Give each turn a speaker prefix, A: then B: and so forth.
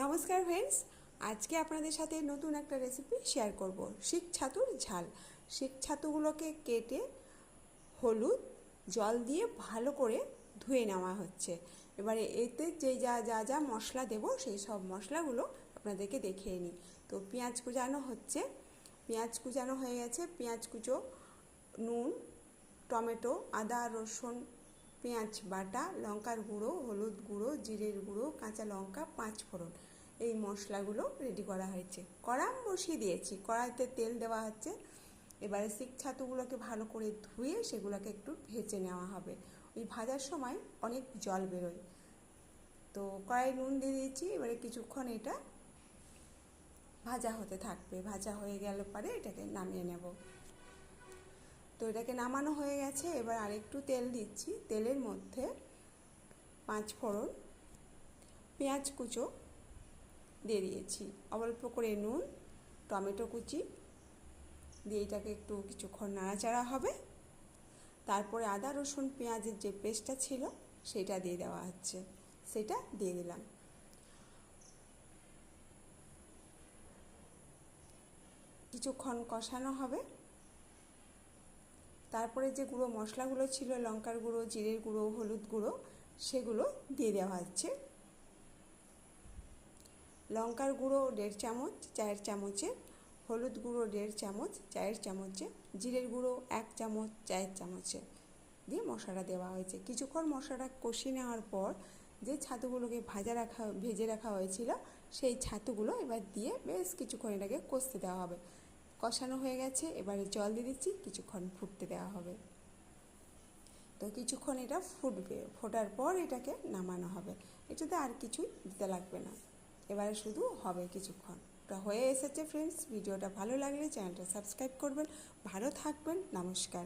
A: নমস্কার ফ্রেন্ডস, আজকে আপনাদের সাথে নতুন একটা রেসিপি শেয়ার করব। শিক ছাতুর ঝাল। শিক ছাতুগুলোকে কেটে হলুদ জল দিয়ে ভালো করে ধুয়ে নেওয়া হচ্ছে। এবারে এতে যে যা মশলা দেব সেই সব মশলাগুলো আপনাদেরকে দেখিয়ে নিই। তো পেঁয়াজ কুচানো হচ্ছে, পেঁয়াজ কুচানো হয়ে গেছে। পেঁয়াজ কুচো, নুন, টমেটো, আদা রসুন পেঁয়াজ বাটা, লঙ্কার গুঁড়ো, হলুদ গুঁড়ো, জিরের গুঁড়ো, কাঁচা লঙ্কা, 5 ফোড়ন, এই মশলাগুলো রেডি করা হয়েছে। কড়া বসিয়ে দিয়েছি, কড়াইতে তেল দেওয়া হচ্ছে। এবারে শিক ছাতুগুলোকে ভালো করে ধুয়ে সেগুলোকে একটু ভেজে নেওয়া হবে। ওই ভাজার সময় অনেক জল বেরোয়। তো কড়াই নুন দিয়ে দিয়েছি। এবারে কিছুক্ষণ এটা ভাজা হতে থাকবে। ভাজা হয়ে গেলে পরে এটাকে নামিয়ে নেব। তো এটাকে নামানো হয়ে গেছে। এবার আরেকটু তেল দিচ্ছি। তেলের মধ্যে 5 ফোড়ন, পেঁয়াজ কুচো দিয়ে দিয়েছি, অল্প করে নুন, টমেটো কুচি দিয়ে এটাকে একটু কিছুক্ষণ নাড়াচাড়া হবে। তারপরে আদা রসুন পেঁয়াজের যে পেস্টটা ছিল সেটা দিয়ে দেওয়া হচ্ছে, সেটা দিয়ে দিলাম। কিছুক্ষণ কষানো হবে। তারপরে যে গুঁড়ো মশলাগুলো ছিল, লঙ্কার গুঁড়ো, জিরের গুঁড়ো, হলুদ গুঁড়ো, সেগুলো দিয়ে দেওয়া হচ্ছে। লঙ্কার গুঁড়ো 1.5 চামচ চায়ের চামচে, হলুদ গুঁড়ো 1.5 চামচ চায়ের চামচে, জিরের গুঁড়ো 1 চামচ চায়ের চামচে দিয়ে মশলাটা দেওয়া হয়েছে। কিছুক্ষণ মশলাটা কষিয়ে নেওয়ার পর যে ছাতুগুলোকে ভেজে রাখা হয়েছিল সেই ছাতুগুলো এবার দিয়ে বেশ কিছুক্ষণ এটাকে কষতে দেওয়া হবে। কষানো হয়ে গেছে, এবারে জল দিয়ে দিচ্ছি, কিছুক্ষণ ফুটতে দেওয়া হবে। তো কিছুক্ষণ এটা ফুটবে, ফোটার পর এটাকে নামানো হবে। এটাতে আর কিছুই দিতে লাগবে না, এবারে শুধু হবে কিছুক্ষণ। ওটা হয়ে এসেছে ফ্রেন্ডস। ভিডিওটা ভালো লাগলে চ্যানেলটা সাবস্ক্রাইব করবেন। ভালো থাকবেন, নমস্কার।